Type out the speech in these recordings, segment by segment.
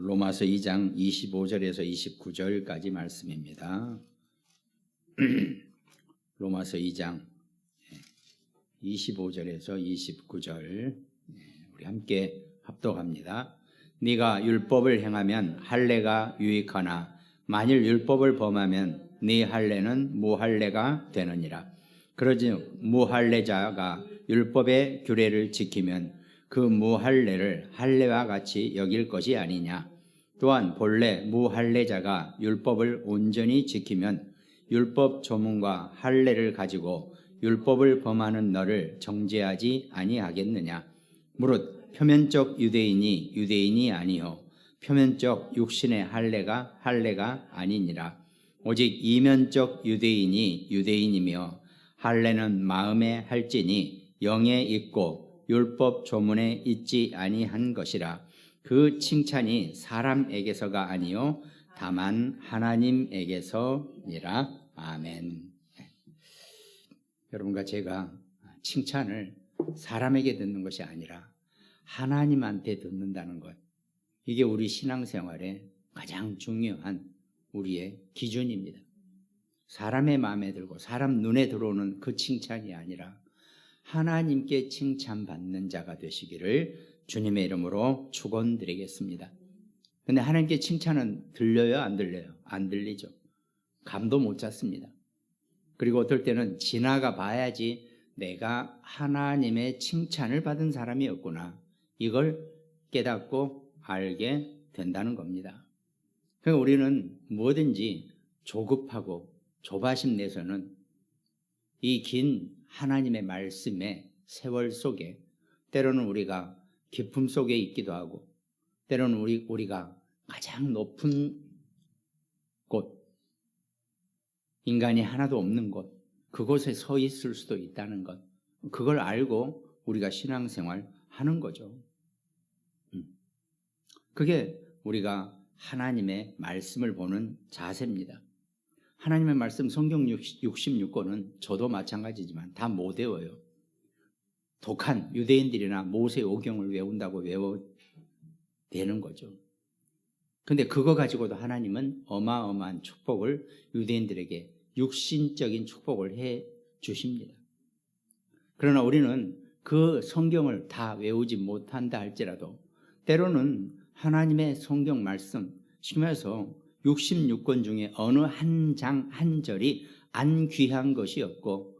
로마서 2장 25절에서 29절까지 말씀입니다. 로마서 2장 25절에서 29절 우리 함께 합독합니다. 네가 율법을 행하면 할례가 유익하나 만일 율법을 범하면 네 할례는 무할례가 되느니라. 그러즉 무할례자가 율법의 규례를 지키면 그 무할례를 할례와 같이 여길 것이 아니냐. 또한 본래 무할례자가 율법을 온전히 지키면 율법 조문과 할례를 가지고 율법을 범하는 너를 정죄하지 아니하겠느냐. 무릇 표면적 유대인이 유대인이 아니요 표면적 육신의 할례가 할례가 아니니라. 오직 이면적 유대인이 유대인이며 할례는 마음에 할지니 영에 있고 율법 조문에 있지 아니한 것이라. 그 칭찬이 사람에게서가 아니요 다만 하나님에게서니라. 아멘. 여러분과 제가 칭찬을 사람에게 듣는 것이 아니라 하나님한테 듣는다는 것, 이게 우리 신앙생활의 가장 중요한 우리의 기준입니다. 사람의 마음에 들고 사람 눈에 들어오는 그 칭찬이 아니라 하나님께 칭찬받는 자가 되시기를 주님의 이름으로 축원드리겠습니다. 근데 하나님께 칭찬은 들려요, 안 들려요? 안 들리죠. 감도 못 잡습니다. 그리고 어떨 때는 지나가 봐야지 내가 하나님의 칭찬을 받은 사람이었구나, 이걸 깨닫고 알게 된다는 겁니다. 그러니까 우리는 뭐든지 조급하고 조바심 내서는 이 긴 하나님의 말씀의 세월 속에 때로는 우리가 깊음 속에 있기도 하고 때로는 우리가 가장 높은 곳, 인간이 하나도 없는 곳, 그곳에 서 있을 수도 있다는 것, 그걸 알고 우리가 신앙생활 하는 거죠. 그게 우리가 하나님의 말씀을 보는 자세입니다. 하나님의 말씀 성경 66권은 저도 마찬가지지만 다 못 외워요. 독한 유대인들이나 모세 오경을 외운다고 외워되는 거죠. 근데 그거 가지고도 하나님은 어마어마한 축복을 유대인들에게 육신적인 축복을 해 주십니다. 그러나 우리는 그 성경을 다 외우지 못한다 할지라도 때로는 하나님의 성경 말씀 심해서 66권 중에 어느 한 장 한 절이 안 귀한 것이 없고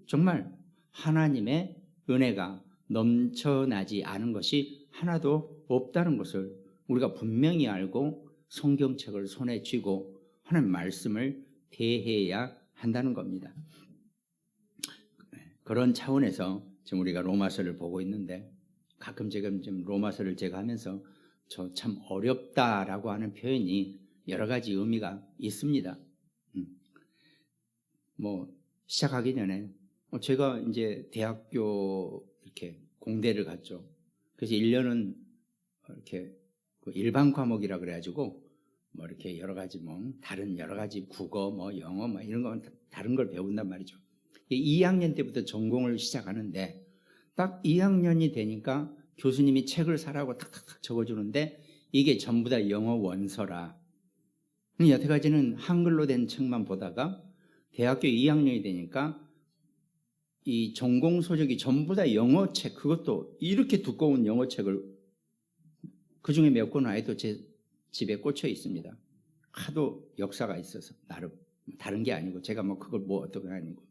정말 하나님의 은혜가 넘쳐나지 않은 것이 하나도 없다는 것을 우리가 분명히 알고 성경책을 손에 쥐고 하나님 말씀을 대해야 한다는 겁니다. 그런 차원에서 지금 우리가 로마서를 보고 있는데 가끔 지금 로마서를 제가 하면서 저 참 어렵다라고 하는 표현이 여러 가지 의미가 있습니다. 시작하기 전에 제가 이제 대학교 이렇게 공대를 갔죠. 그래서 1년은 이렇게 일반 과목이라 그래가지고 이렇게 여러 가지 다른 여러 가지 국어 영어 이런 거 다른 걸 배운단 말이죠. 2학년 때부터 전공을 시작하는데 딱 2학년이 되니까 교수님이 책을 사라고 탁탁탁 적어주는데 이게 전부 다 영어 원서라. 여태까지는 한글로 된 책만 보다가 대학교 2학년이 되니까 이 전공 소적이 전부 다 영어책, 그것도 이렇게 두꺼운 영어책을 그중에 몇 권은 아직도 제 집에 꽂혀 있습니다. 하도 역사가 있어서 나름 다른 게 아니고 제가 그걸 어떤 게 아니고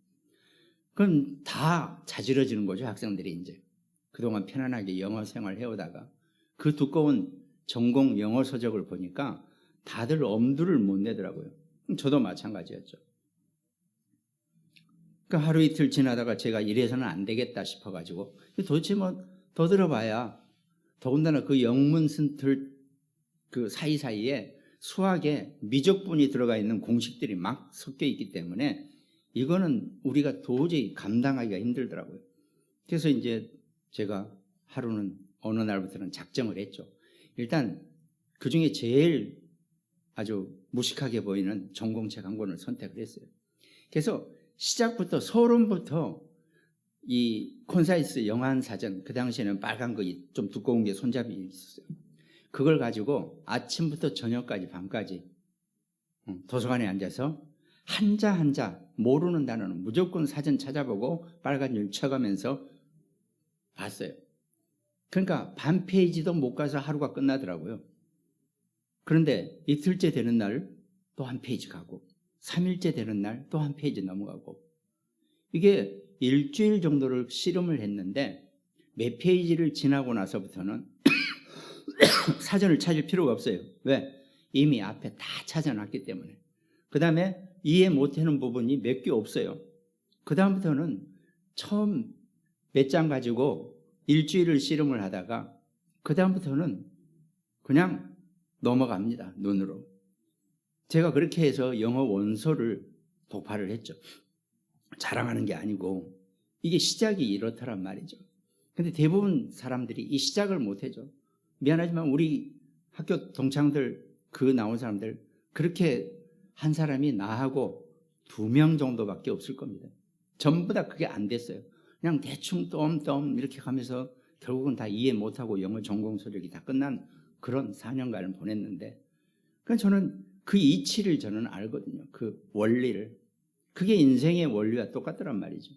그건 다 자지러지는 거죠. 학생들이 이제 그동안 편안하게 영어 생활 해오다가 그 두꺼운 전공 영어 서적을 보니까 다들 엄두를 못 내더라고요. 저도 마찬가지였죠. 그러니까 하루 이틀 지나다가 제가 이래서는 안 되겠다 싶어가지고 도대체 더 들어봐야 더군다나 그 영문 쓴들 그 사이사이에 수학에 미적분이 들어가 있는 공식들이 막 섞여 있기 때문에 이거는 우리가 도저히 감당하기가 힘들더라고요. 그래서 이제 제가 하루는 어느 날부터는 작정을 했죠. 일단 그중에 제일 아주 무식하게 보이는 전공책 한 권을 선택을 했어요. 그래서 시작부터 서론부터 이 콘사이스 영한 사전, 그 당시에는 빨간 거 좀 두꺼운 게 손잡이 있었어요. 그걸 가지고 아침부터 저녁까지 밤까지 도서관에 앉아서 한자 한자 모르는 단어는 무조건 사전 찾아보고 빨간 줄 쳐가면서 봤어요. 그러니까 반 페이지도 못 가서 하루가 끝나더라고요. 그런데 이틀째 되는 날 또 한 페이지 가고 3일째 되는 날 또 한 페이지 넘어가고 이게 일주일 정도를 씨름을 했는데 몇 페이지를 지나고 나서부터는 사전을 찾을 필요가 없어요. 왜? 이미 앞에 다 찾아놨기 때문에. 그 다음에 이해 못하는 부분이 몇 개 없어요. 그 다음부터는 처음 몇 장 가지고 일주일을 씨름을 하다가 그 다음부터는 그냥 넘어갑니다. 눈으로. 제가 그렇게 해서 영어 원서를 독파를 했죠. 자랑하는 게 아니고 이게 시작이 이렇다란 말이죠. 근데 대부분 사람들이 이 시작을 못해죠. 미안하지만 우리 학교 동창들 그 나온 사람들 그렇게 한 사람이 나하고 2명 정도밖에 없을 겁니다. 전부 다 그게 안 됐어요. 그냥 대충 똠똠 이렇게 가면서 결국은 다 이해 못하고 영어 전공 소력이 다 끝난 그런 4년간을 보냈는데 그러니까 저는 그 이치를 저는 알거든요. 그 원리를. 그게 인생의 원리와 똑같더란 말이죠.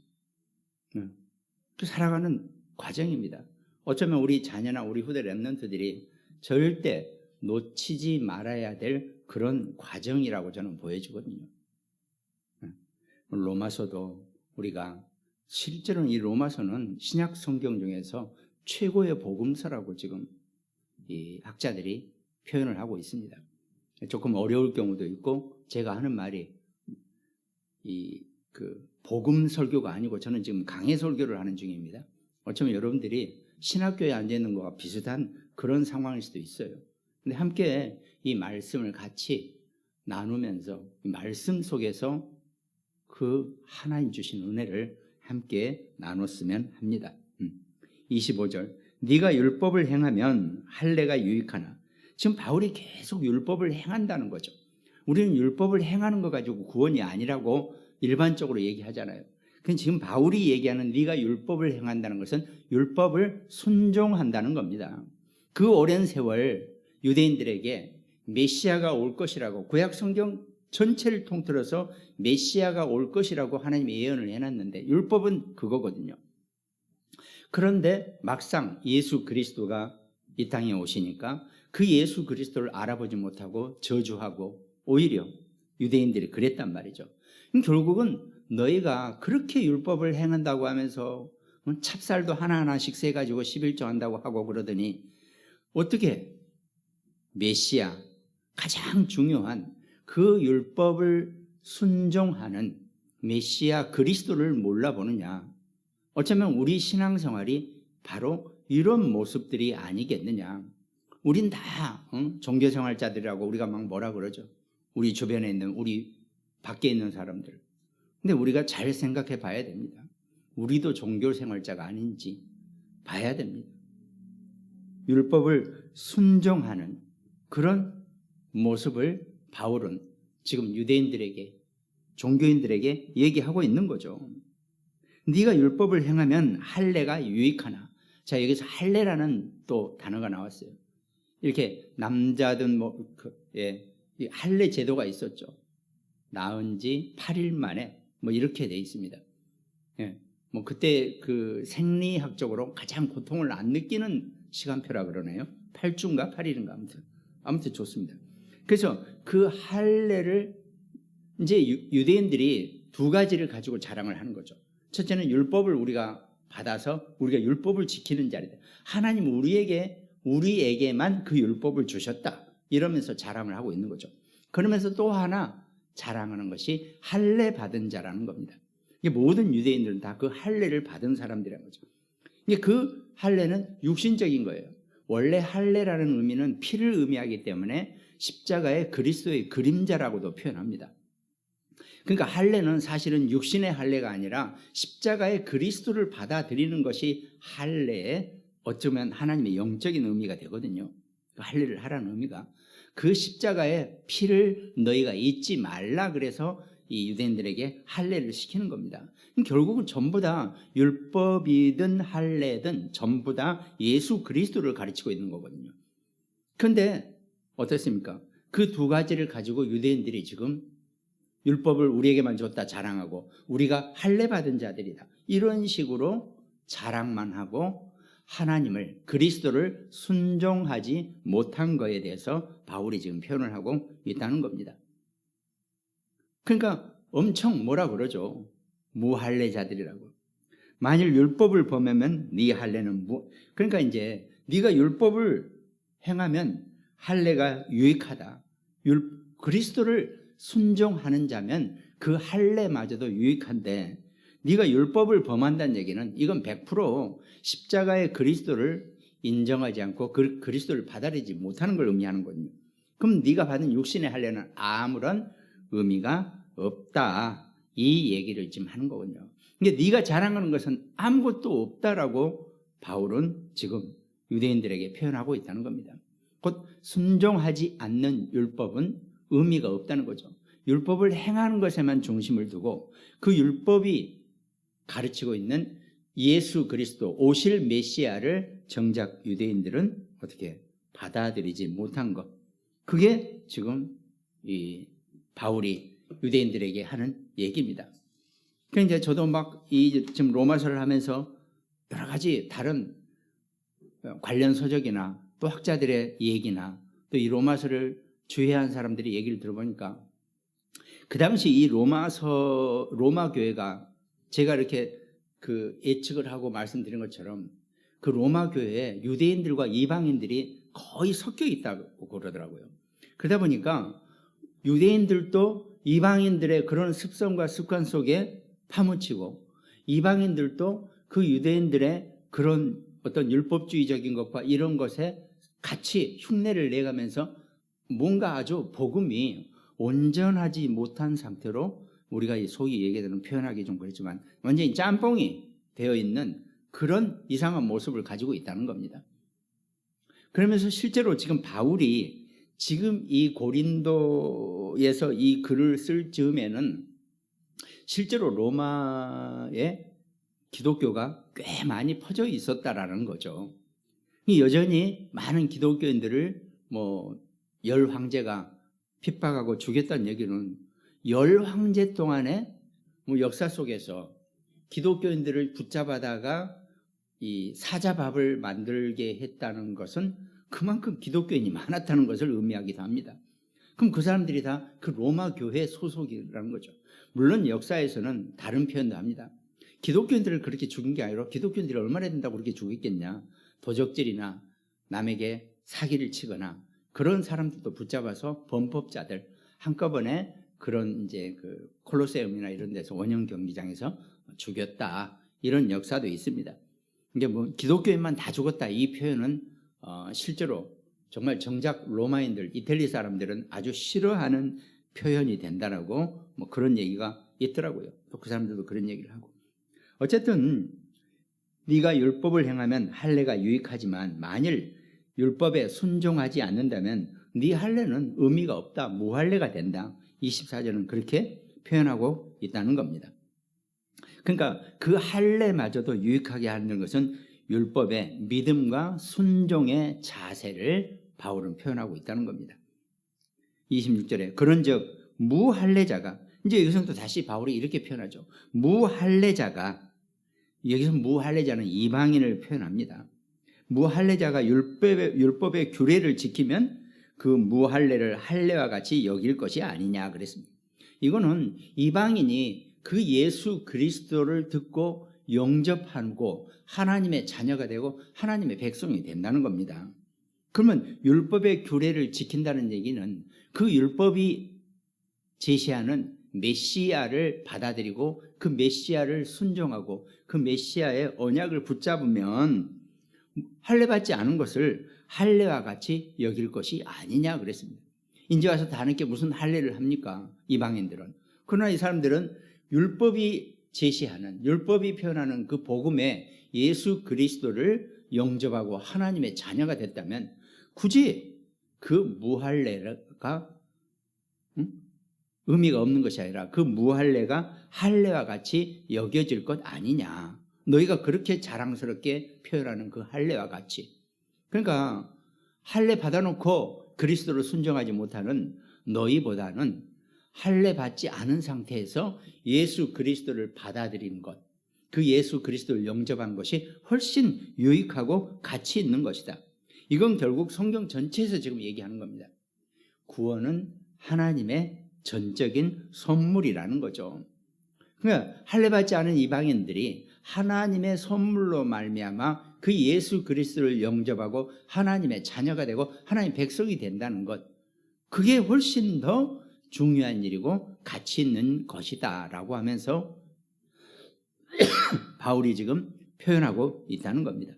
그 살아가는 과정입니다. 어쩌면 우리 자녀나 우리 후대 랩런트들이 절대 놓치지 말아야 될 그런 과정이라고 저는 보여주거든요. 로마서도 우리가 실제로는 이 로마서는 신약 성경 중에서 최고의 복음서라고 지금 이 학자들이 표현을 하고 있습니다. 조금 어려울 경우도 있고 제가 하는 말이 그 복음 설교가 아니고 저는 지금 강해 설교를 하는 중입니다. 어쩌면 여러분들이 신학교에 앉아 있는 것과 비슷한 그런 상황일 수도 있어요. 근데 함께 이 말씀을 같이 나누면서 이 말씀 속에서 그 하나님 주신 은혜를 함께 나눴으면 합니다. 25절 네가 율법을 행하면 할례가 유익하나. 지금 바울이 계속 율법을 행한다는 거죠. 우리는 율법을 행하는 거 가지고 구원이 아니라고 일반적으로 얘기하잖아요. 근데 지금 바울이 얘기하는 네가 율법을 행한다는 것은 율법을 순종한다는 겁니다. 그 오랜 세월 유대인들에게 메시아가 올 것이라고 구약 성경 전체를 통틀어서 메시아가 올 것이라고 하나님이 예언을 해놨는데 율법은 그거거든요. 그런데 막상 예수 그리스도가 이 땅에 오시니까 그 예수 그리스도를 알아보지 못하고 저주하고 오히려 유대인들이 그랬단 말이죠. 결국은 너희가 그렇게 율법을 행한다고 하면서 찹쌀도 하나하나씩 세가지고 11조 한다고 하고 그러더니 어떻게 메시아 가장 중요한 그 율법을 순종하는 메시아 그리스도를 몰라보느냐. 어쩌면 우리 신앙생활이 바로 이런 모습들이 아니겠느냐. 우린 다 종교생활자들이라고 우리가 막 뭐라 그러죠. 우리 주변에 있는 우리 밖에 있는 사람들. 근데 우리가 잘 생각해 봐야 됩니다. 우리도 종교생활자가 아닌지 봐야 됩니다. 율법을 순종하는 그런 모습을 바울은 지금 유대인들에게 종교인들에게 얘기하고 있는 거죠. 네가 율법을 행하면 할례가 유익하나. 자, 여기서 할례라는 또 단어가 나왔어요. 이렇게 남자든 이 할례 제도가 있었죠. 낳은 지 8일 만에 이렇게 돼 있습니다. 예, 그때 그 생리학적으로 가장 고통을 안 느끼는 시간표라 그러네요. 8주인가 8일인가 아무튼 좋습니다. 그래서 그 할례를 이제 유대인들이 두 가지를 가지고 자랑을 하는 거죠. 첫째는 율법을 우리가 받아서 우리가 율법을 지키는 자리다. 하나님 우리에게만 그 율법을 주셨다. 이러면서 자랑을 하고 있는 거죠. 그러면서 또 하나 자랑하는 것이 할례 받은 자라는 겁니다. 이게 모든 유대인들은 다 그 할례를 받은 사람들이라는 거죠. 이게 그 할례는 육신적인 거예요. 원래 할례라는 의미는 피를 의미하기 때문에 십자가의 그리스도의 그림자라고도 표현합니다. 그러니까 할례는 사실은 육신의 할례가 아니라 십자가의 그리스도를 받아들이는 것이 할례의 어쩌면 하나님의 영적인 의미가 되거든요. 할례를 하라는 의미가 그 십자가의 피를 너희가 잊지 말라 그래서 이 유대인들에게 할례를 시키는 겁니다. 결국은 전부 다 율법이든 할례든 전부 다 예수 그리스도를 가르치고 있는 거거든요. 그런데 어떻습니까? 그 두 가지를 가지고 유대인들이 지금 율법을 우리에게만 줬다 자랑하고 우리가 할례 받은 자들이다 이런 식으로 자랑만 하고 하나님을 그리스도를 순종하지 못한 것에 대해서 바울이 지금 표현을 하고 있다는 겁니다. 그러니까 엄청 뭐라 그러죠? 무할례자들이라고. 만일 율법을 범하면 네 할례는 그러니까 이제 네가 율법을 행하면 할례가 유익하다. 그리스도를 순종하는 자면 그 할례마저도 유익한데 네가 율법을 범한다는 얘기는 이건 100% 십자가의 그리스도를 인정하지 않고 그리스도를 받아들이지 못하는 걸 의미하는 거거든요. 그럼 네가 받은 육신의 할례는 아무런 의미가 없다. 이 얘기를 지금 하는 거거든요. 근데 네가 자랑하는 것은 아무것도 없다라고 바울은 지금 유대인들에게 표현하고 있다는 겁니다. 곧 순종하지 않는 율법은 의미가 없다는 거죠. 율법을 행하는 것에만 중심을 두고 그 율법이 가르치고 있는 예수 그리스도 오실 메시아를 정작 유대인들은 어떻게 받아들이지 못한 것. 그게 지금 이 바울이 유대인들에게 하는 얘기입니다. 그러니까 이제 저도 막 지금 로마서를 하면서 여러 가지 다른 관련 서적이나 또 학자들의 얘기나 또 이 로마서를 주해한 사람들이 얘기를 들어보니까 그 당시 이 로마 교회가 제가 이렇게 그 예측을 하고 말씀드린 것처럼 그 로마 교회에 유대인들과 이방인들이 거의 섞여 있다고 그러더라고요. 그러다 보니까 유대인들도 이방인들의 그런 습성과 습관 속에 파묻히고 이방인들도 그 유대인들의 그런 어떤 율법주의적인 것과 이런 것에 같이 흉내를 내가면서 뭔가 아주 복음이 온전하지 못한 상태로 우리가 소위 얘기하는 표현하기 좀 그렇지만 완전히 짬뽕이 되어 있는 그런 이상한 모습을 가지고 있다는 겁니다. 그러면서 실제로 지금 바울이 지금 이 고린도에서 이 글을 쓸 즈음에는 실제로 로마에 기독교가 꽤 많이 퍼져 있었다라는 거죠. 여전히 많은 기독교인들을 열 황제가 핍박하고 죽였다는 얘기는 열 황제 동안에 역사 속에서 기독교인들을 붙잡아다가 이 사자밥을 만들게 했다는 것은 그만큼 기독교인이 많았다는 것을 의미하기도 합니다. 그럼 그 사람들이 다 그 로마 교회 소속이라는 거죠. 물론 역사에서는 다른 표현도 합니다. 기독교인들을 그렇게 죽인 게 아니라 기독교인들이 얼마나 된다고 그렇게 죽였겠냐. 도적질이나 남에게 사기를 치거나 그런 사람들도 붙잡아서 범법자들 한꺼번에 그런 이제 그 콜로세움이나 이런 데서 원형 경기장에서 죽였다. 이런 역사도 있습니다. 이게 기독교인만 다 죽었다. 이 표현은 실제로 정말 정작 로마인들, 이탈리 사람들은 아주 싫어하는 표현이 된다라고 그런 얘기가 있더라고요. 또 그 사람들도 그런 얘기를 하고. 어쨌든 네가 율법을 행하면 할례가 유익하지만 만일 율법에 순종하지 않는다면 네 할례는 의미가 없다. 무할례가 된다. 24절은 그렇게 표현하고 있다는 겁니다. 그러니까 그 할례마저도 유익하게 하는 것은 율법의 믿음과 순종의 자세를 바울은 표현하고 있다는 겁니다. 26절에 그런즉 무할례자가 이제 여기서 또 다시 바울이 이렇게 표현하죠. 무할례자가 여기서 무할례자는 이방인을 표현합니다. 무할례자가 율법의 규례를 지키면 그 무할례를 할례와 같이 여길 것이 아니냐 그랬습니다. 이거는 이방인이 그 예수 그리스도를 듣고 영접하고 하나님의 자녀가 되고 하나님의 백성이 된다는 겁니다. 그러면 율법의 규례를 지킨다는 얘기는 그 율법이 제시하는 메시아를 받아들이고 그 메시아를 순종하고 그 메시아의 언약을 붙잡으면 할례 받지 않은 것을 할례와 같이 여길 것이 아니냐 그랬습니다. 이제 와서 다 함께 무슨 할례를 합니까? 이방인들은. 그러나 이 사람들은 율법이 제시하는 율법이 표현하는 그 복음에 예수 그리스도를 영접하고 하나님의 자녀가 됐다면 굳이 그 무할례가 의미가 없는 것이 아니라 그 무할례가 할례와 같이 여겨질 것 아니냐. 너희가 그렇게 자랑스럽게 표현하는 그 할례와 같이. 그러니까 할례 받아놓고 그리스도를 순종하지 못하는 너희보다는 할례 받지 않은 상태에서 예수 그리스도를 받아들이는 것, 그 예수 그리스도를 영접한 것이 훨씬 유익하고 가치 있는 것이다. 이건 결국 성경 전체에서 지금 얘기하는 겁니다. 구원은 하나님의 전적인 선물이라는 거죠. 그러니까 할례 받지 않은 이방인들이 하나님의 선물로 말미암아 그 예수 그리스도를 영접하고 하나님의 자녀가 되고 하나님의 백성이 된다는 것, 그게 훨씬 더 중요한 일이고 가치 있는 것이다라고 하면서 바울이 지금 표현하고 있다는 겁니다.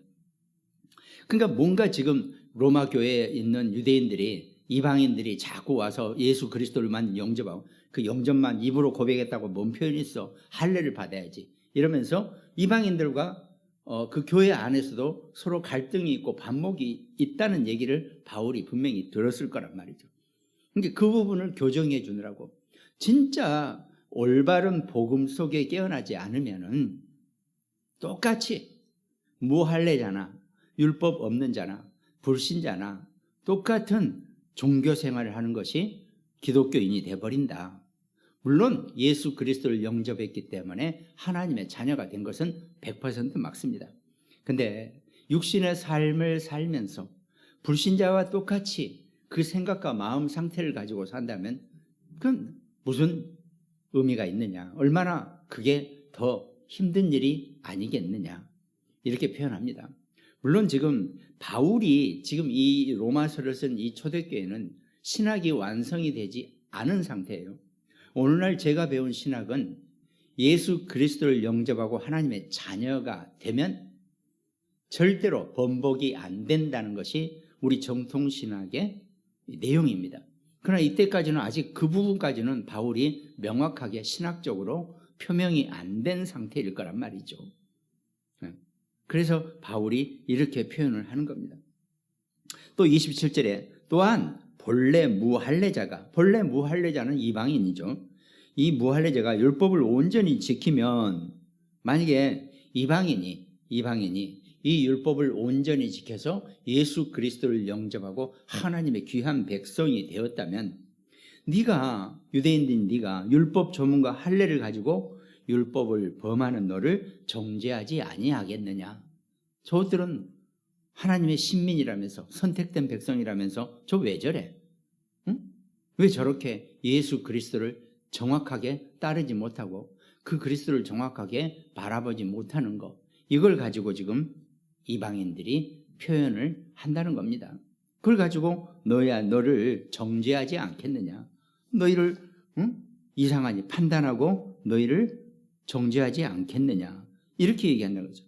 그러니까 뭔가 지금 로마 교회에 있는 유대인들이, 이방인들이 자꾸 와서 예수 그리스도를만 영접하고 그 영접만 입으로 고백했다고 뭔 표현이 있어, 할례를 받아야지 이러면서 이방인들과 그 교회 안에서도 서로 갈등이 있고 반목이 있다는 얘기를 바울이 분명히 들었을 거란 말이죠. 그러니까 그 부분을 교정해 주느라고, 진짜 올바른 복음 속에 깨어나지 않으면은 똑같이 무할례자나 율법 없는 자나 불신자나 똑같은 종교 생활을 하는 것이 기독교인이 돼버린다. 물론 예수 그리스도를 영접했기 때문에 하나님의 자녀가 된 것은 100% 맞습니다. 근데 육신의 삶을 살면서 불신자와 똑같이 그 생각과 마음 상태를 가지고 산다면 그건 무슨 의미가 있느냐, 얼마나 그게 더 힘든 일이 아니겠느냐, 이렇게 표현합니다. 물론 지금 바울이 지금 이 로마서를 쓴 이 초대교회는 신학이 완성이 되지 않은 상태예요. 오늘날 제가 배운 신학은 예수 그리스도를 영접하고 하나님의 자녀가 되면 절대로 번복이 안 된다는 것이 우리 정통신학의 내용입니다. 그러나 이때까지는 아직 그 부분까지는 바울이 명확하게 신학적으로 표명이 안 된 상태일 거란 말이죠. 그래서 바울이 이렇게 표현을 하는 겁니다. 또 27절에 또한 본래 무할례자는 이방인이죠. 이 무할례자가 율법을 온전히 지키면, 만약에 이방인이 이 율법을 온전히 지켜서 예수 그리스도를 영접하고 하나님의 귀한 백성이 되었다면, 네가 유대인인 네가 율법 조문과 할례를 가지고 율법을 범하는 너를 정죄하지 아니하겠느냐. 저들은 하나님의 신민이라면서 선택된 백성이라면서 저 왜 저래? 응? 왜 저렇게 예수 그리스도를 정확하게 따르지 못하고 그 그리스도를 정확하게 바라보지 못하는 것, 이걸 가지고 지금 이방인들이 표현을 한다는 겁니다. 그걸 가지고 너를 정죄하지 않겠느냐, 너희를 이상하니 판단하고 너희를 정죄하지 않겠느냐, 이렇게 얘기한다는 거죠.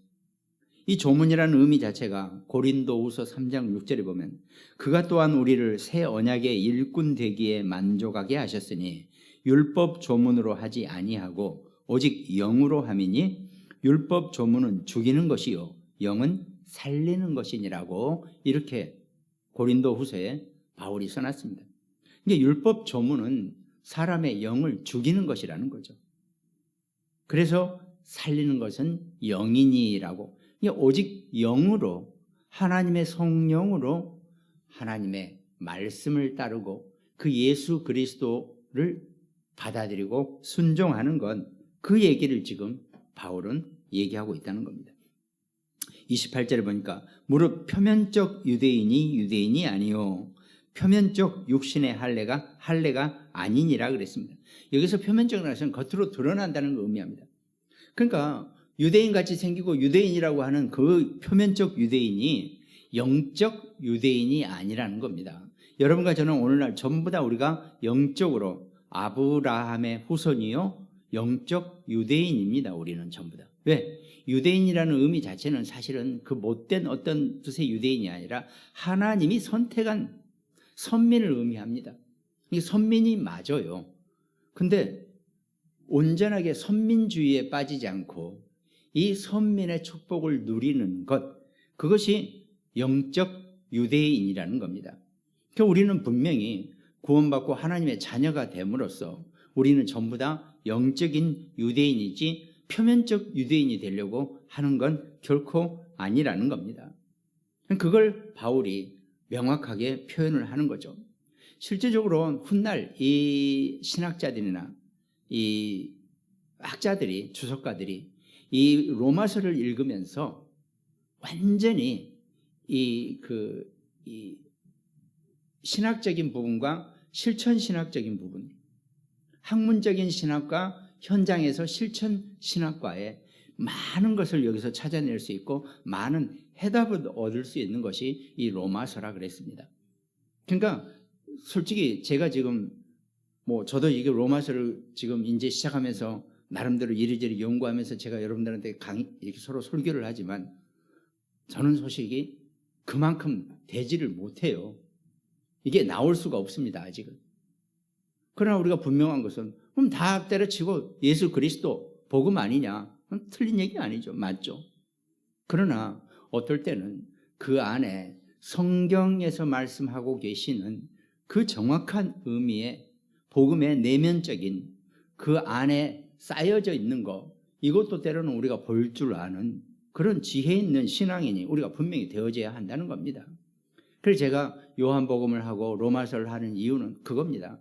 이 조문이라는 의미 자체가 고린도후서 3장 6절에 보면 그가 또한 우리를 새 언약의 일꾼 되기에 만족하게 하셨으니 율법 조문으로 하지 아니하고 오직 영으로 함이니 율법 조문은 죽이는 것이요 영은 살리는 것이니라고, 이렇게 고린도후서에 바울이 써놨습니다. 그러니까 율법 조문은 사람의 영을 죽이는 것이라는 거죠. 그래서 살리는 것은 영이니라고, 오직 영으로, 하나님의 성령으로 하나님의 말씀을 따르고 그 예수 그리스도를 받아들이고 순종하는 건, 그 얘기를 지금 바울은 얘기하고 있다는 겁니다. 28절에 보니까 무릇 표면적 유대인이 아니요 표면적 육신의 할례가 아니니라 그랬습니다. 여기서 표면적이라는 것은 겉으로 드러난다는 걸 의미합니다. 그러니까 유대인같이 생기고 유대인이라고 하는 그 표면적 유대인이 영적 유대인이 아니라는 겁니다. 여러분과 저는 오늘날 전부 다 우리가 영적으로 아브라함의 후손이요 영적 유대인입니다. 우리는 전부 다. 왜? 유대인이라는 의미 자체는 사실은 그 못된 어떤 뜻의 유대인이 아니라 하나님이 선택한 선민을 의미합니다. 이게 선민이 맞아요. 근데 온전하게 선민주의에 빠지지 않고 이 선민의 축복을 누리는 것, 그것이 영적 유대인이라는 겁니다. 그러니까 우리는 분명히 구원받고 하나님의 자녀가 됨으로써 우리는 전부 다 영적인 유대인이지 표면적 유대인이 되려고 하는 건 결코 아니라는 겁니다. 그걸 바울이 명확하게 표현을 하는 거죠. 실제적으로 훗날 이 신학자들이나 이 학자들이, 주석가들이 이 로마서를 읽으면서 완전히 이 신학적인 부분과 실천 신학적인 부분, 학문적인 신학과 현장에서 실천 신학과의 많은 것을 여기서 찾아낼 수 있고 많은 해답을 얻을 수 있는 것이 이 로마서라 그랬습니다. 그러니까 솔직히 제가 지금 저도 이게 로마서를 지금 이제 시작하면서 나름대로 이리저리 연구하면서 제가 여러분들한테 이렇게 서로 설교를 하지만 저는 솔직히 그만큼 되지를 못해요. 이게 나올 수가 없습니다, 아직은. 그러나 우리가 분명한 것은 그럼 다 때려치고 예수 그리스도 복음 아니냐? 틀린 얘기 아니죠. 맞죠? 그러나 어떨 때는 그 안에 성경에서 말씀하고 계시는 그 정확한 의미의 복음의 내면적인 그 안에 쌓여져 있는 것, 이것도 때로는 우리가 볼 줄 아는 그런 지혜 있는 신앙인이 우리가 분명히 되어져야 한다는 겁니다. 그래서 제가 요한복음을 하고 로마서를 하는 이유는 그겁니다.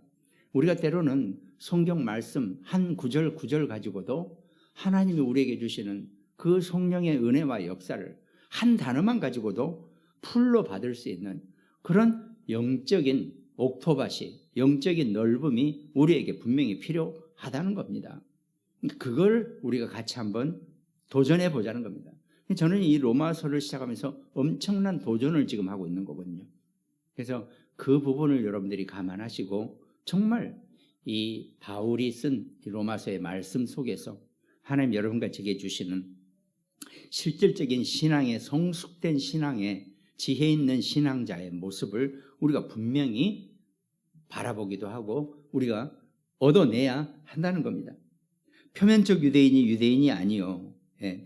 우리가 때로는 성경 말씀 한 구절 가지고도 하나님이 우리에게 주시는 그 성령의 은혜와 역사를 한 단어만 가지고도 풀로 받을 수 있는 그런 영적인 옥토밭이, 영적인 넓음이 우리에게 분명히 필요하다는 겁니다. 그걸 우리가 같이 한번 도전해 보자는 겁니다. 저는 이 로마서를 시작하면서 엄청난 도전을 지금 하고 있는 거거든요. 그래서 그 부분을 여러분들이 감안하시고 정말 이 바울이 쓴 로마서의 말씀 속에서 하나님 여러분과 제게 주시는 실질적인 신앙의 성숙된 신앙의 지혜 있는 신앙자의 모습을 우리가 분명히 바라보기도 하고 우리가 얻어내야 한다는 겁니다. 표면적 유대인이 아니요.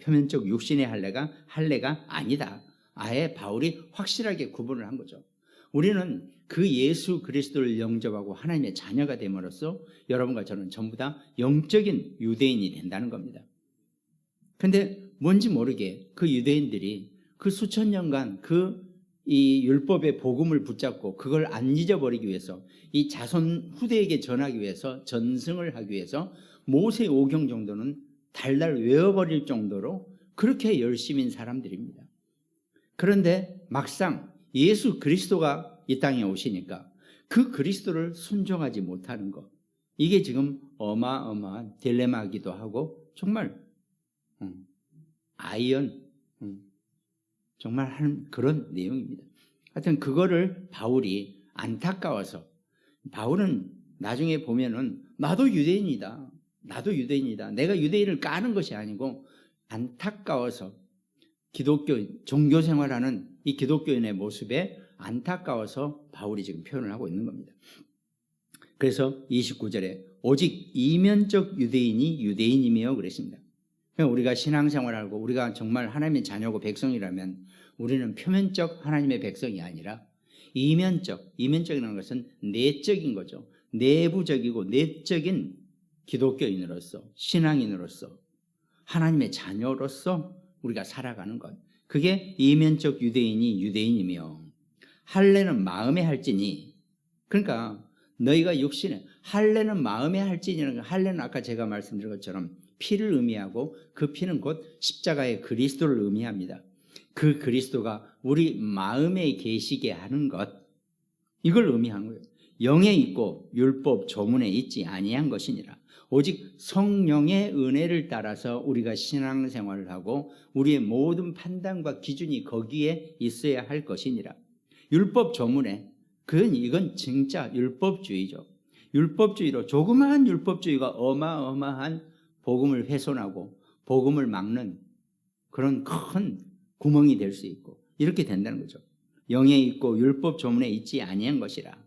표면적 육신의 할례가 아니다. 아예 바울이 확실하게 구분을 한 거죠. 우리는 그 예수 그리스도를 영접하고 하나님의 자녀가 됨으로써 여러분과 저는 전부 다 영적인 유대인이 된다는 겁니다. 그런데 뭔지 모르게 그 유대인들이 그 수천 년간 이 율법의 복음을 붙잡고 그걸 안 잊어버리기 위해서 이 자손 후대에게 전하기 위해서 전승을 하기 위해서 모세 오경 정도는 달달 외워버릴 정도로 그렇게 열심인 사람들입니다. 그런데 막상 예수 그리스도가 이 땅에 오시니까 그 그리스도를 순종하지 못하는 것, 이게 지금 어마어마한 딜레마이기도 하고 정말 정말 하는 그런 내용입니다. 하여튼 그거를 바울이 안타까워서, 바울은 나중에 보면은 나도 유대인이다. 내가 유대인을 까는 것이 아니고 안타까워서 기독교 종교 생활하는 이 기독교인의 모습에 안타까워서 바울이 지금 표현을 하고 있는 겁니다. 그래서 29절에 오직 이면적 유대인이 유대인이며 그랬습니다. 우리가 신앙생활하고 우리가 정말 하나님의 자녀고 백성이라면 우리는 표면적 하나님의 백성이 아니라 이면적이라는 것은 내적인 거죠. 내부적이고 내적인 기독교인으로서, 신앙인으로서, 하나님의 자녀로서 우리가 살아가는 것, 그게 이면적 유대인이 유대인이며 할례는 마음에 할지니, 그러니까 너희가 육신에, 할례는 마음에 할지니라는 건, 할례는 아까 제가 말씀드린 것처럼 피를 의미하고 그 피는 곧 십자가의 그리스도를 의미합니다. 그 그리스도가 우리 마음에 계시게 하는 것, 이걸 의미하는 거예요. 영에 있고 율법 조문에 있지 아니한 것이니라. 오직 성령의 은혜를 따라서 우리가 신앙생활을 하고 우리의 모든 판단과 기준이 거기에 있어야 할 것이니라. 율법 조문에, 이건 진짜 율법주의죠. 율법주의로, 조그마한 율법주의가 어마어마한 복음을 훼손하고 복음을 막는 그런 큰 구멍이 될 수 있고 이렇게 된다는 거죠. 영에 있고 율법 조문에 있지 아니한 것이라.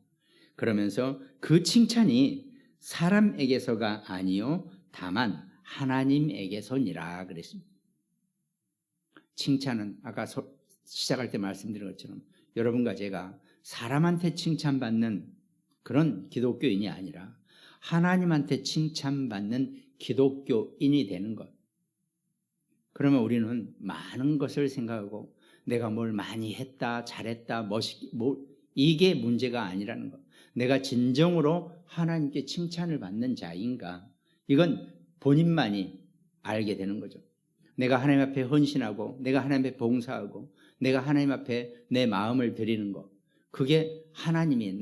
그러면서 그 칭찬이 사람에게서가 아니요 다만 하나님에게서니라 그랬습니다. 칭찬은 아까 시작할 때 말씀드린 것처럼 여러분과 제가 사람한테 칭찬받는 그런 기독교인이 아니라 하나님한테 칭찬받는 기독교인이 되는 것. 그러면 우리는 많은 것을 생각하고 내가 뭘 많이 했다, 잘했다, 이게 문제가 아니라는 것. 내가 진정으로 하나님께 칭찬을 받는 자인가? 이건 본인만이 알게 되는 거죠. 내가 하나님 앞에 헌신하고, 내가 하나님 앞에 봉사하고, 내가 하나님 앞에 내 마음을 드리는 것. 그게 하나님이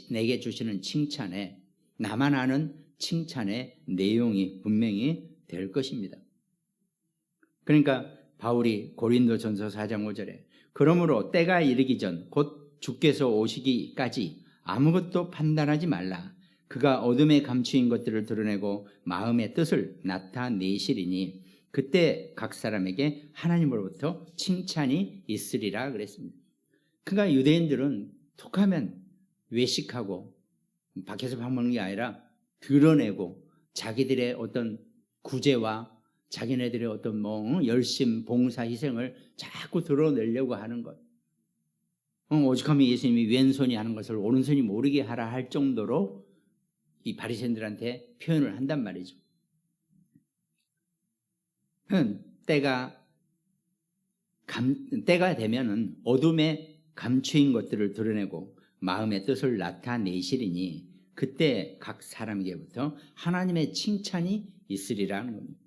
내게 주시는 칭찬에, 나만 아는 칭찬의 내용이 분명히 될 것입니다. 그러니까 바울이 고린도전서 4장 5절에 그러므로 때가 이르기 전 곧 주께서 오시기까지 아무것도 판단하지 말라. 그가 어둠에 감추인 것들을 드러내고 마음의 뜻을 나타내시리니 그때 각 사람에게 하나님으로부터 칭찬이 있으리라 그랬습니다. 그러니까 유대인들은 툭하면 외식하고 밖에서 밥 먹는 게 아니라 드러내고 자기들의 어떤 구제와 자기네들의 어떤 열심, 봉사, 희생을 자꾸 드러내려고 하는 것. 오죽하면 예수님이 왼손이 하는 것을 오른손이 모르게 하라 할 정도로 이 바리새인들한테 표현을 한단 말이죠. 때가 되면은 어둠에 감추인 것들을 드러내고 마음의 뜻을 나타내시리니 그때 각 사람에게부터 하나님의 칭찬이 있으리라는 겁니다.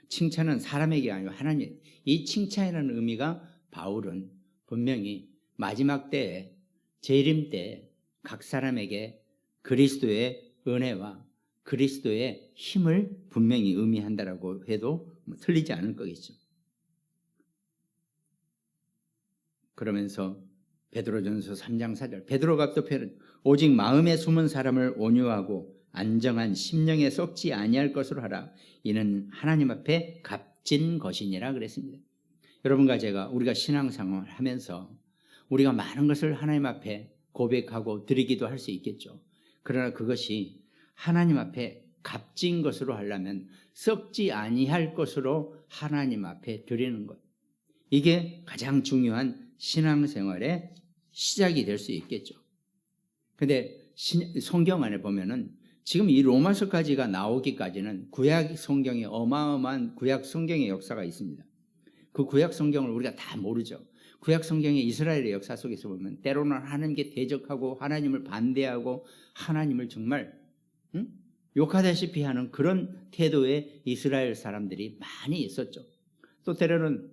칭찬은 사람에게 아니고 하나님. 이 칭찬이라는 의미가 바울은 분명히 마지막 때에 재림 때에 각 사람에게 그리스도의 은혜와 그리스도의 힘을 분명히 의미한다라고 해도 틀리지 않을 거겠죠. 그러면서 베드로전서 3장 4절 베드로가 또 표현 오직 마음에 숨은 사람을 온유하고 안정한 심령에 썩지 아니할 것으로 하라. 이는 하나님 앞에 값진 것이니라 그랬습니다. 여러분과 제가 우리가 신앙생활을 하면서 우리가 많은 것을 하나님 앞에 고백하고 드리기도 할 수 있겠죠. 그러나 그것이 하나님 앞에 값진 것으로 하려면 썩지 아니할 것으로 하나님 앞에 드리는 것. 이게 가장 중요한 신앙생활의 시작이 될 수 있겠죠. 근데 성경 안에 보면은 지금 이 로마서까지가 나오기까지는 구약 성경에 어마어마한 구약 성경의 역사가 있습니다. 그 구약 성경을 우리가 다 모르죠. 구약 성경의 이스라엘의 역사 속에서 보면 때로는 하나님께 대적하고 하나님을 반대하고 하나님을 정말 욕하다시피 하는 그런 태도의 이스라엘 사람들이 많이 있었죠. 또 때로는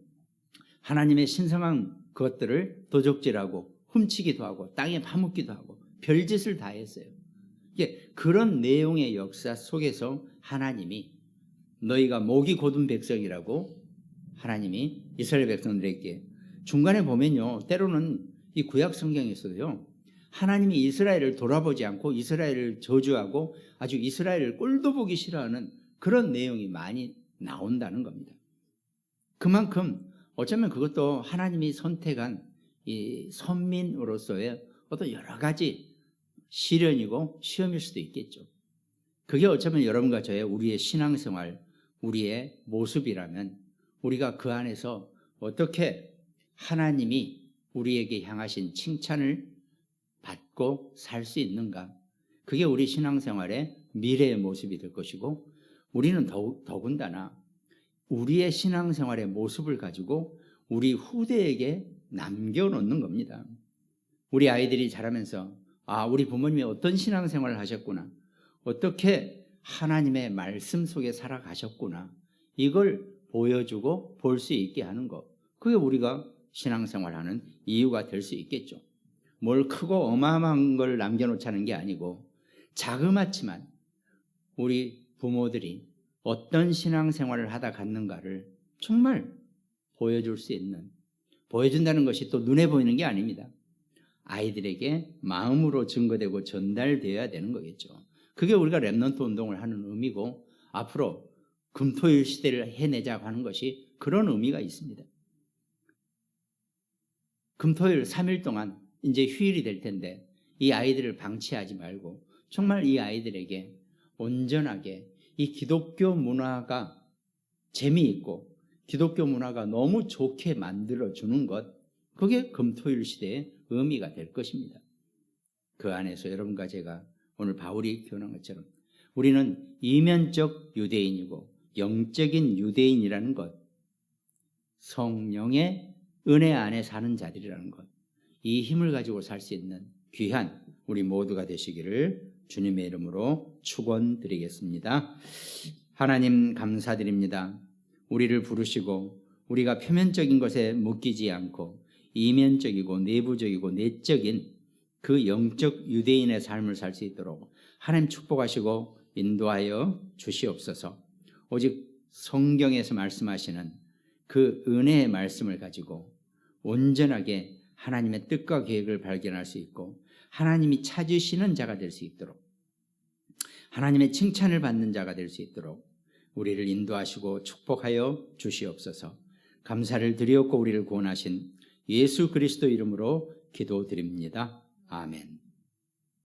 하나님의 신성한 것들을 도적질하고 훔치기도 하고 땅에 파묻기도 하고 별짓을 다 했어요. 그런 내용의 역사 속에서 하나님이 너희가 목이 곧은 백성이라고 하나님이 이스라엘 백성들에게 중간에 보면요, 때로는 이 구약 성경에서도요, 하나님이 이스라엘을 돌아보지 않고 이스라엘을 저주하고 아주 이스라엘을 꼴도 보기 싫어하는 그런 내용이 많이 나온다는 겁니다. 그만큼 어쩌면 그것도 하나님이 선택한 이 선민으로서의 어떤 여러 가지 시련이고 시험일 수도 있겠죠. 그게 어쩌면 여러분과 저의 우리의 신앙생활, 우리의 모습이라면 우리가 그 안에서 어떻게 하나님이 우리에게 향하신 칭찬을 받고 살 수 있는가? 그게 우리 신앙생활의 미래의 모습이 될 것이고 우리는 더군다나 우리의 신앙생활의 모습을 가지고 우리 후대에게 남겨놓는 겁니다. 우리 아이들이 자라면서 우리 부모님이 어떤 신앙생활을 하셨구나, 어떻게 하나님의 말씀 속에 살아가셨구나, 이걸 보여주고 볼 수 있게 하는 것, 그게 우리가 신앙생활하는 이유가 될 수 있겠죠. 뭘 크고 어마어마한 걸 남겨놓자는 게 아니고 자그맣지만 우리 부모들이 어떤 신앙생활을 하다 갔는가를 정말 보여줄 수 있는, 보여준다는 것이 또 눈에 보이는 게 아닙니다. 아이들에게 마음으로 증거되고 전달되어야 되는 거겠죠. 그게 우리가 렘넌트 운동을 하는 의미고 앞으로 금토일 시대를 해내자고 하는 것이 그런 의미가 있습니다. 금토일 3일 동안 이제 휴일이 될 텐데 이 아이들을 방치하지 말고 정말 이 아이들에게 온전하게 이 기독교 문화가 재미있고 기독교 문화가 너무 좋게 만들어주는 것, 그게 금토일 시대의 의미가 될 것입니다. 그 안에서 여러분과 제가 오늘 바울이 표현한 것처럼 우리는 이면적 유대인이고 영적인 유대인이라는 것, 성령의 은혜 안에 사는 자들이라는 것, 이 힘을 가지고 살 수 있는 귀한 우리 모두가 되시기를 주님의 이름으로 축원드리겠습니다. 하나님 감사드립니다. 우리를 부르시고 우리가 표면적인 것에 묶이지 않고 이면적이고 내부적이고 내적인 그 영적 유대인의 삶을 살 수 있도록 하나님 축복하시고 인도하여 주시옵소서. 오직 성경에서 말씀하시는 그 은혜의 말씀을 가지고 온전하게 하나님의 뜻과 계획을 발견할 수 있고 하나님이 찾으시는 자가 될 수 있도록, 하나님의 칭찬을 받는 자가 될 수 있도록 우리를 인도하시고 축복하여 주시옵소서. 감사를 드리옵고 우리를 구원하신 예수 그리스도 이름으로 기도드립니다. 아멘.